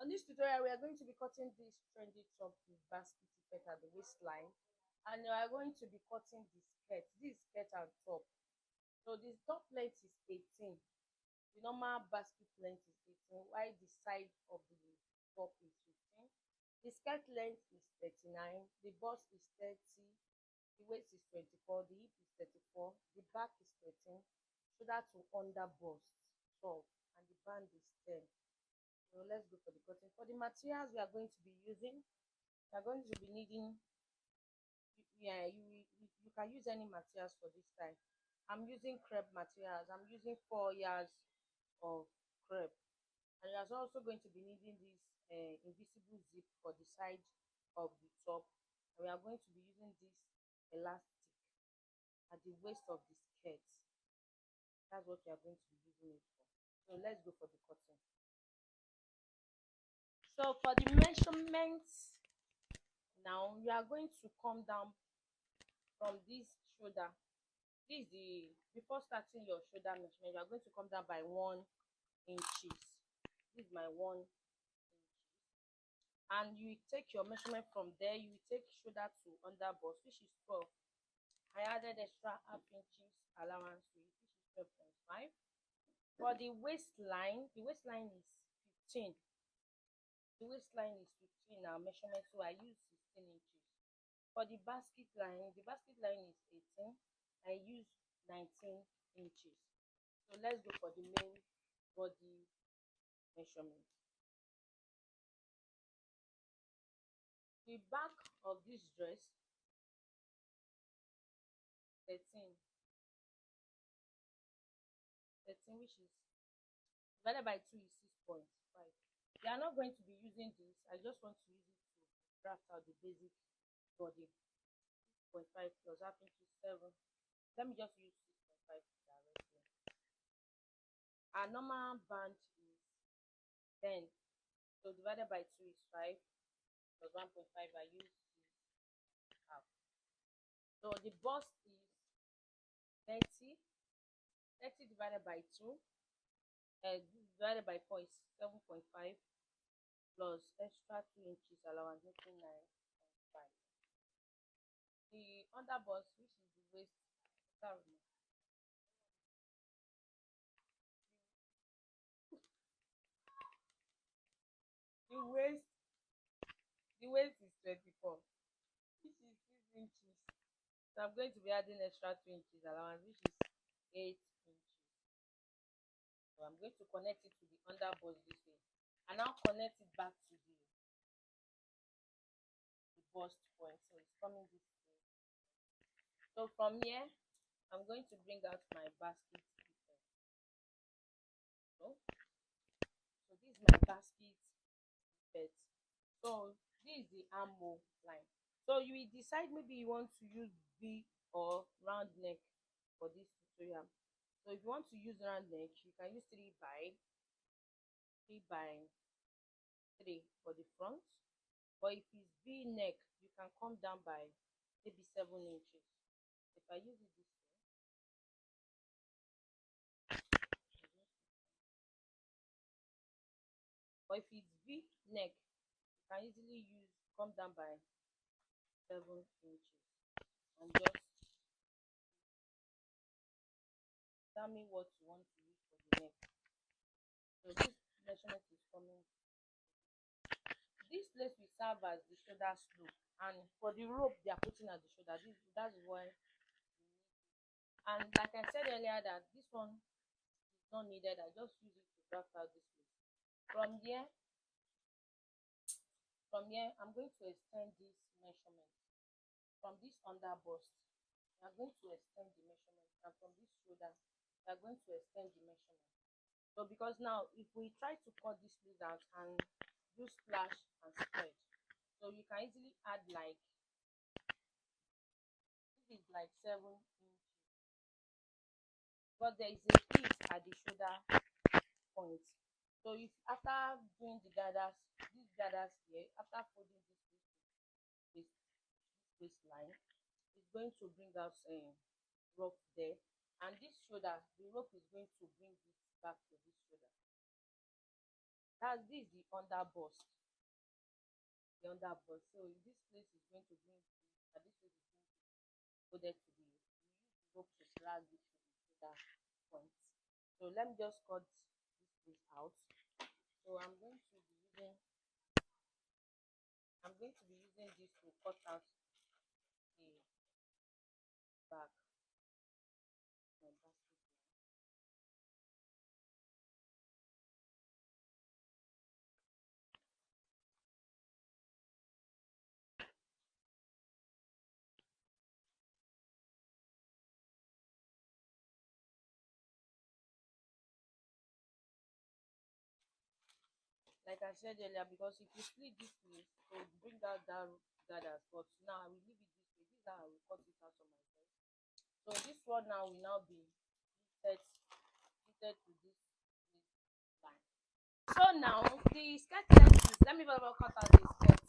On this tutorial, we are going to be cutting this trendy top with basket effect at the waistline, and we are going to be cutting the skirt. This skirt and top. So the top length is 18. The normal basket length is 18, while the side of the top is 15. The skirt length is 39. The bust is 30. The waist is 24. The hip is 34. The back is 13. Shoulder to under bust 12, and the band is 10. So let's go for the cutting. For the materials we are going to be using, we are going to be needing, you can use any materials for this time. I'm using crepe materials. I'm using 4 yards of crepe, and you are also going to be needing this invisible zip for the side of the top, and we are going to be using this elastic at the waist of the skirt. That's what we are going to be using it for. So let's go for the cutting. So for the measurements, now you are going to come down from this shoulder. This is the, before starting your shoulder measurement, you are going to come down by 1 inches. This is my 1 inches, and you take your measurement from there. You take shoulder to under bust, which is 12. I added extra half inches allowance to it, which is 12.5. For the waistline is 15. The waistline is 15 now measurement, so I use 16 inches. For the basket line is 18. I use 19 inches. So let's go for the main body measurement. The back of this dress 13, which is divided by 2 is 6.5. We are not going to be using this. I just want to use it to draft out the basic body. 6.5 plus half inch is 7. Let me just use 6.5 directly. Our normal band is 10. So divided by 2 is 5 plus 1.5. I use 6 half. So the bust is 30. 30 divided by 2 divided by 4 is 7.5 plus extra 2 inches allowance, making 9.5. The under bust, which is the waist, the waist is 24, which is 6 inches. So I'm going to be adding extra 2 inches allowance, which is 8 inches. So I'm going to connect it to the under bust this way, and now connect it back to the bust point. So it's coming this way. So from here, I'm going to bring out my basket effect. So this is my basket effect. So this is the armhole line. So you will decide, maybe you want to use V or round neck for this tutorial. So if you want to use round neck, you can use 3 by 3 for the front. But if it's V neck, you can come down by maybe 7 inches. If I use it this way, but if it's V neck, you can easily come down by 7 inches, and just tell me what you want to use for the neck. So this measurement is coming. This place will serve as the shoulder slope, and for the rope they are putting at the shoulder, that's why. And like I said earlier, that this one is not needed. I just use it to draft out this place. From here, I'm going to extend this measurement from this under bust. We are going to extend the measurement, and from this shoulder, we are going to extend the measurement. So because now, if we try to cut this place out and do splash and spread, so you can easily add, like, this is like 7 inches, but there is a piece at the shoulder point. So if after doing the gathers, these gathers here, after folding this waistline, it's going to bring out a rope there, and this shoulder, the rope is going to bring this back to this shoulder. This the under bust, the under bust. So this place is going to bring this, and this place is going to be folded to the rope to drag it to the shoulder point. So let me just cut this place out. So I'm going to be using this to cut out the back, my basket. Like I said earlier, because if you split this place, so bring out that gathers. But now I will leave it this way. This is how I will cut it out on my dress. So this one now will now be fitted to this line. So now the skirt length is, let me cut out the skirt.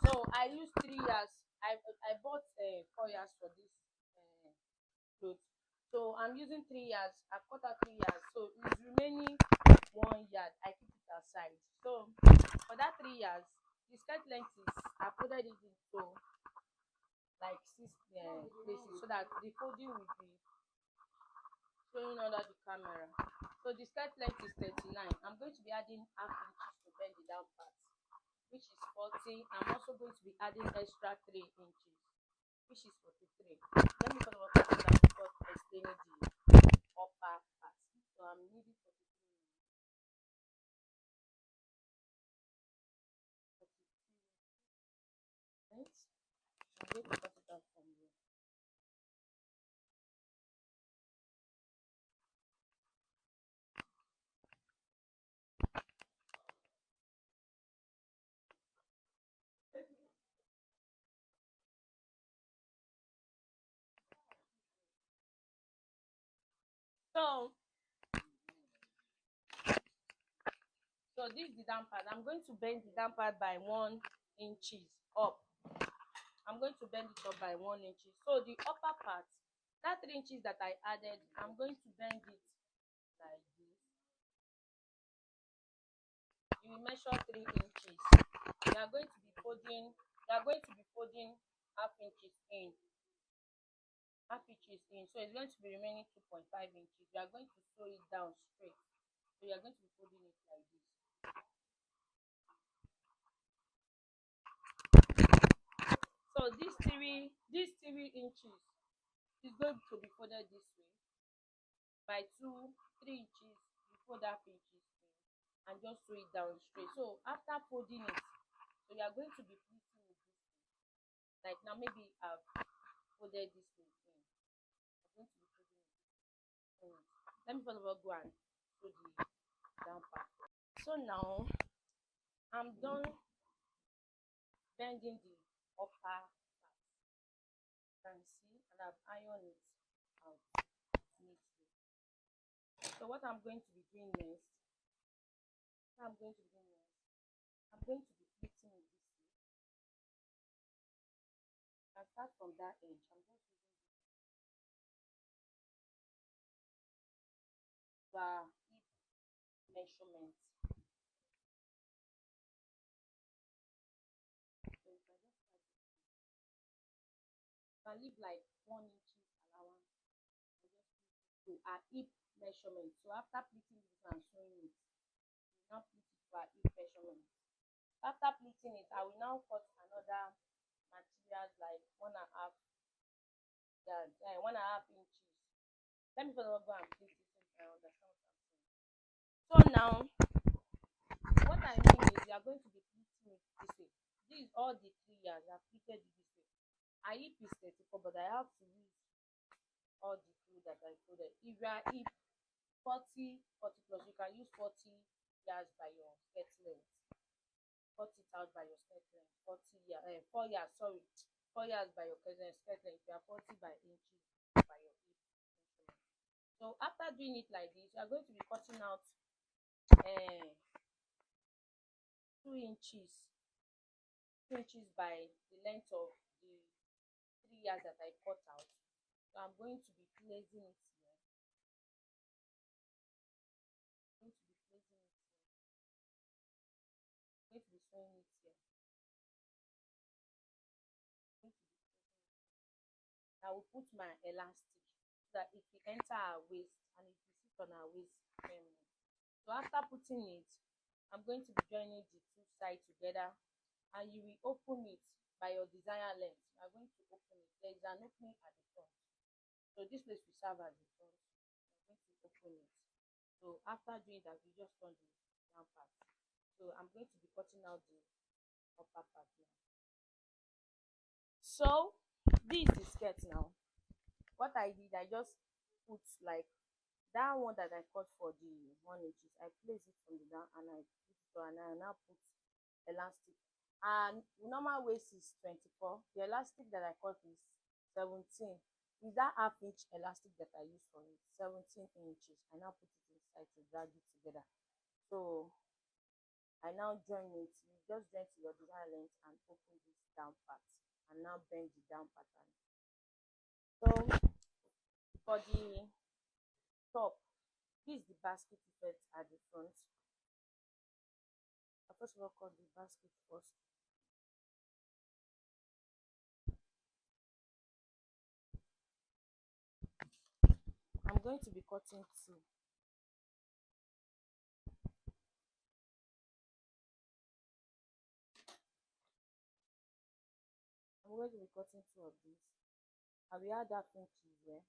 So I use 3 years. I bought 4 years for this uh, cloth. So I'm using 3 years. I've cut out 3 years. So it's remaining 1 yard. I keep it aside. So for that 3 years, the skirt length is, I folded it into like six places so that the folding will be showing under the camera. So the skirt length is 39. I'm going to be adding half inches to bend the down part, which is 40. I'm also going to be adding extra 3 inches, which is 43. Let me follow up with that before explaining the upper part. So I'm needing 43. Right? I'm going to cut it out from here. So so this is the down part. I'm going to bend the down part by 1 inches up. I'm going to bend it up by 1 inches. So the upper part, that 3 inches that I added, I'm going to bend it like this. You will measure 3 inches. You are going to be folding. You are going to be folding half inches in. Half inches in. So it's going to be remaining 2.5 inches. You are going to sew it down straight. So you are going to be folding it like this. So these 3 inches is going to be folded this way by 3 inches. You fold half inches in and just sew it down straight. So after folding it, so you are going to be pleating it this way. Like now, maybe I've folded this way in. I'm going to be folding it in. Let me first of all go and sew the down part. So now I'm done bending the upper part. You can see, and I've ironed it out neatly. So what I'm going to be doing next, what I'm going to be doing next, I'm going to be pleating it this way. I start from that edge. I'm just using the hip measurement. So if I just start, you can leave like 1 inches allowance and just to our hip measurement. So after pleating this and sewing it, we now pleat it to our hip measurement. After pleating it, I will now cut another materials like 1.5 inches. Let me first of all go and pleat it so you can understand what I'm saying. So now, what I mean is we are going to be pleating it this way. This is all the 3 years I have pleated it this way. I hip is 34, but I have to use all the glue that I folded. If you are hip 40 plus, you can use 40 years by your skirt length. Cut it out by your skirt length. 40 years, 4 years, sorry, 4 years by your skirt length. You are 40 by inches by your hip measurement. So after doing it like this, you are going to be cutting out 2 inches, 2 inches by the length of the 3 years that I cut out. So I'm going to be placing it here. I'm going to be placing it here. sewing it here. I will put my elastic so that it will enter our waist and it will sit on our waist firmly. So after putting it, I'm going to be joining the two sides together, and you will open it by your desired length. You are going to open it. There is an opening at the front. So this place will serve as the front. I'm going to open it. So after doing that, we just turn the down part. So I'm going to be cutting out the upper part now. So this is the skirt now. What I did, I just put like that one that I cut for the 1 inches. I place it from the down and I put it on, and I now put elastic. And normal waist is 24. The elastic that I cut is 17. Is that half-inch elastic that I use for it? 17 inches. I now put it inside to drag it together. So I now join it. You just join to your desired length and open this down part, and now bend the down pattern. So for the top, this is the basket effect at the front. I first of all cut the basket first. I'm going to be cutting two. I'm going to be cutting two of these. I will add that pinches here.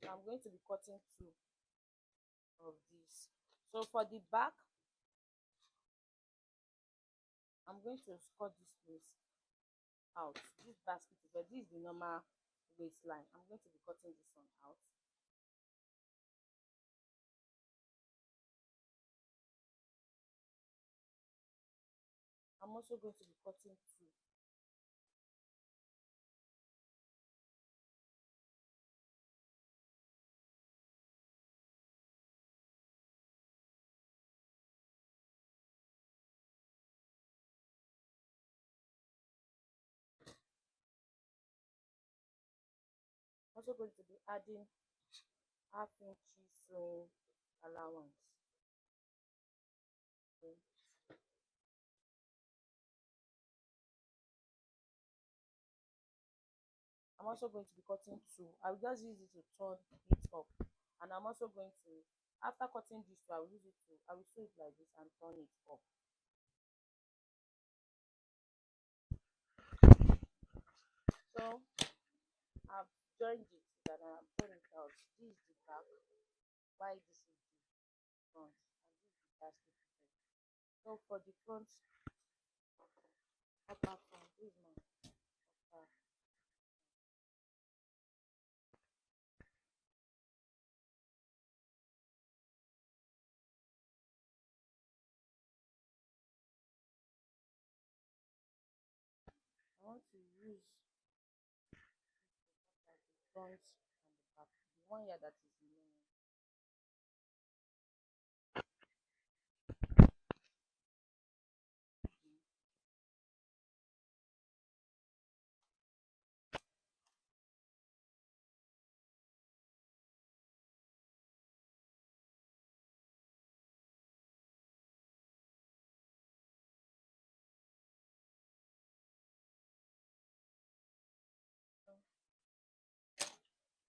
So I'm going to be cutting two of these. So for the back, I'm going to cut this place out. This basket is, but this is the normal waistline. I'm going to be cutting this one out. I'm also going to be cutting two. I'm also going to be adding half-inch sewing allowance. Okay. I'm also going to be cutting two. I will just use it to turn it up, and I'm also going to, after cutting this two, I will use it to, I will sew it like this and turn it up. So I've joined it and I've torn it out. This is the back, why this is the front, and this is the basket effect. So for the front upper front, this is my upper. I want to use like the front and the back. The one here that is remaining.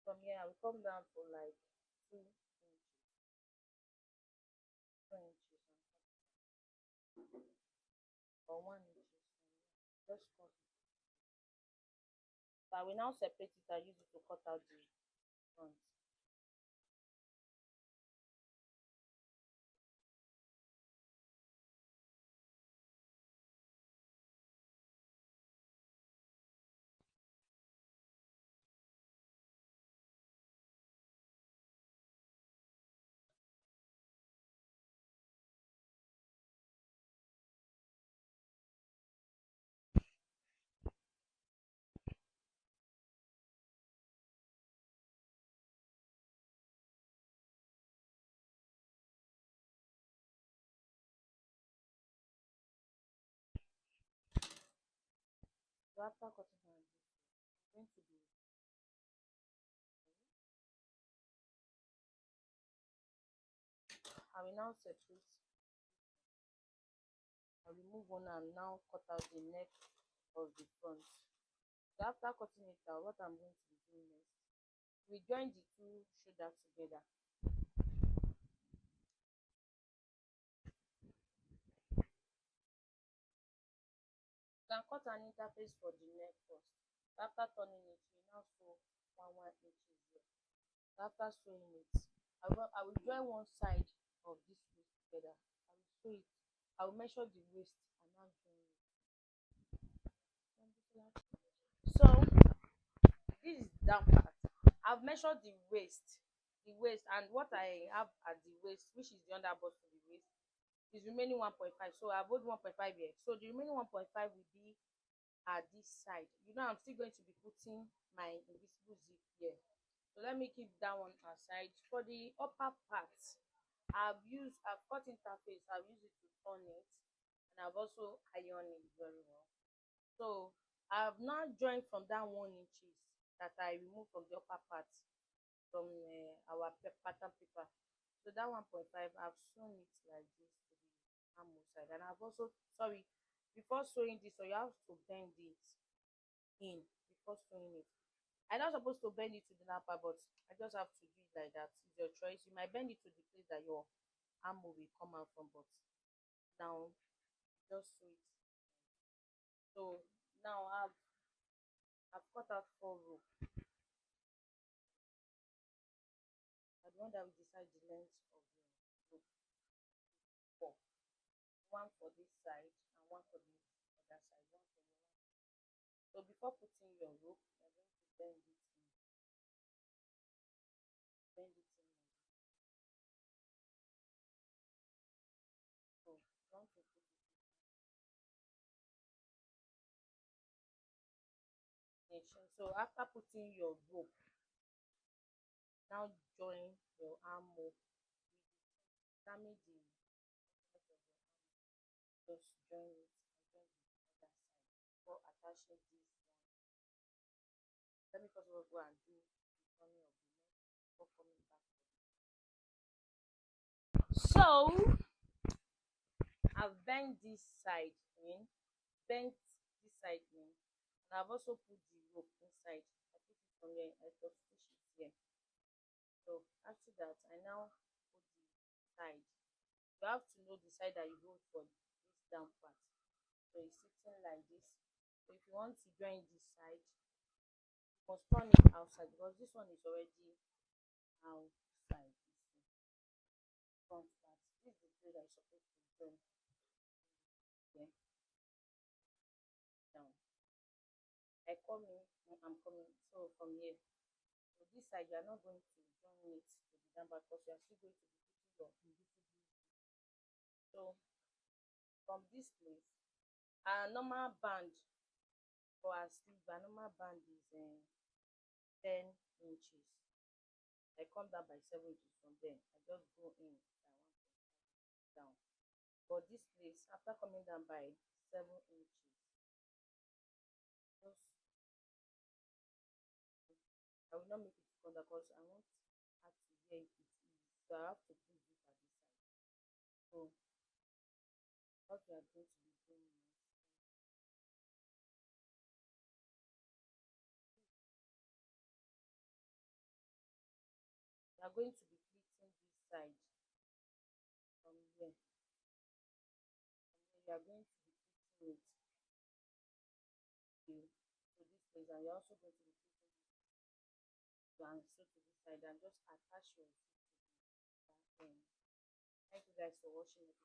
So from here, I will come down for like 2 inches, 2 inches, or 1 inches. Just cut it. So I will now separate it and use it to cut out the front. So after cutting down this, I'm going to be I will now separate. I remove one and now cut out the neck of the front. So after cutting it out, what I'm going to be doing next, we join the two shoulders together. You can cut an interface for the neck first. After turning it, you now sew 1 inches here. After sewing it, I will join one side of this waist together. I will sew it. I will measure the waist and now join it. So this is that part. I've measured the waist and what I have at the waist, which is the under bust to the waist, is remaining 1.5. So I hold 1.5 here. So the remaining 1.5 will be at this side. You know, I'm still going to be putting my invisible zip here. So let me keep that one aside. For the upper part, I've cut interface, I've used it to turn it, and I've also ironed it very well. So I've now joined from that 1 inches that I removed from the upper part from our pattern paper. So that 1.5, I've sewn it like this to the armhole side, and I've also, sorry, before sewing this, so you have to bend it in before sewing it. I'm not supposed to bend it to the napper, but I just have to do it like that. It's your choice. You might bend it to the place that your armhole will come out from, but now just sew it. So now I've cut out 4 row. I the one that will decide the length of the rope. 4. One for this side and one for the other side. One for the one. So before putting your rope, you're going to bend it in. So you want to put it in. So after putting your rope, now join your armhole. Determine the height of your armhole. Just join it and join the other side before attaching this one. Let me first of all go and do the turning of the neck before coming back. So I've bent this side in, bent this side in, and I've also put the rope inside. I put it from here, I just push it here. So after that, I now put the side. You have to know the side that you hold for this down part. So it's sitting like this. So if you want to join this side, you must turn it outside because this one is already outside. Front part. This is the place that you're supposed to join here down. I'm coming. So from here, so this side you are not going to join it to the down back because you are still going to be putting your invisible. So from this place, our normal band for our sleeve, our normal band is 10 inches. I come down by 7 inches from there. I just go in down. But this place, after coming down by 7 inches, just I will not make it come down because I want her to wear it with ease. So I have to put it at this side. So what we are going to be doing is we are going to be pleating this side from here. You are going to be pleating it to this place, and you're also going to be pleating this and so to this side, and just attach your zip to the end. Thank you guys for watching.